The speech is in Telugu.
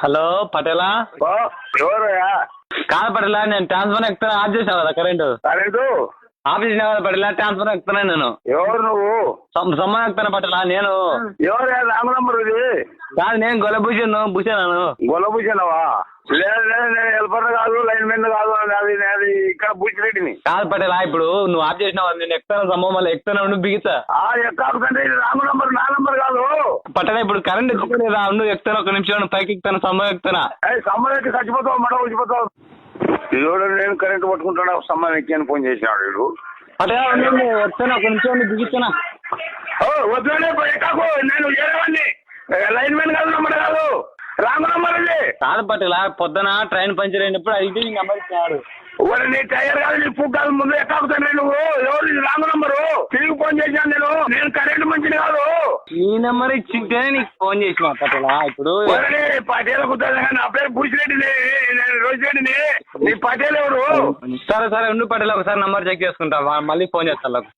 హలో పటేలా? ఎవరయ్యా? కాదు పటేలా, నేను ట్రాన్స్ఫర్ ఎక్కుతాను. ఆఫ్ చేసావు కదా కరెంటు? కరెంటు ఆఫ్ చేసినావు కదా పటేలా, ట్రాన్స్ఫర్ ఎక్కుతున్నాను నేను. ఎవరు నువ్వు? సొమ్మ ఎక్కుతాను పటేలా నేను. ఎవరయ్యా? రాంగ్ నంబర్ ఇది కాదు, నేను భూషణాను. గొల్లభూషణవా? లేదు లేదు, నేను హెల్పర్ కాదు, లైన్ మెన్ కాదు, అది ఇక్కడ బుచ్చిరెడ్డిని. కాదు పటేలా, ఇప్పుడు నువ్వు ఆఫ్ చేసినావు, నేను ఎక్కుతాను సొమ్మ, మళ్ళీ ఎక్కుతాను నువ్వు బిగిస్తా. ఎక్కడుంటే ఇది రాంగ్ నంబర్, నా నంబర్ కాదు. పటేలా ఇప్పుడు కరెంట్ ఎక్కుతలేదా? నువ్వు ఎక్కుతాను, ఒక నిమిషం నువ్వు పైకి ఎక్కుతాను, సొమ్మ ఎక్కుతానా? సమ్మర్ చచ్చిపోతావు, మడ వచ్చిపోతావు. ఇదిగో నేను కరెంట్ పట్టుకుంటాడు, సమ్మర్ ఎక్కి అని ఫోన్ చేసినాడు వీడు. పటేలా ఎక్కుతాను, ఒక నిమిషం నువ్వు బిగిస్తానా? వద్దునే ఎక్కకు, నేను ఏడవండి. లైన్ మెన్ కాదు, నంబర్ కాదు, రాంగ్ నంబర్ ఇది. కాదు పటేలా, పొద్దున ట్రైన్ పంచర్ అయినప్పుడు అడిగితే నీ నెంబర్ ఇచ్చినాడు. నీ టైర్ కాదు, నీ ఫుడ్ కాదు, ముందు ఎక్కకుతానే నువ్వు. ఎవరు రాంగ్ నంబరు? తిరిగి ఫోన్ చేశాను నేను కరెంట్ మంచిది కాదు. నీ నెంబర్ ఇచ్చింటేనే నీకు ఫోన్ చేసిన పటేలా. ఇప్పుడు పటేల కుతాను, నా పేరు బుచ్చిరెడ్డిని, నేను రోజురెడ్డిని. నీ పటేల్ ఎవరు? సరే ఉండు పటేలా, ఒకసారి నంబర్ చెక్ చేసుకుంటా, మళ్ళీ ఫోన్ చేస్తాను.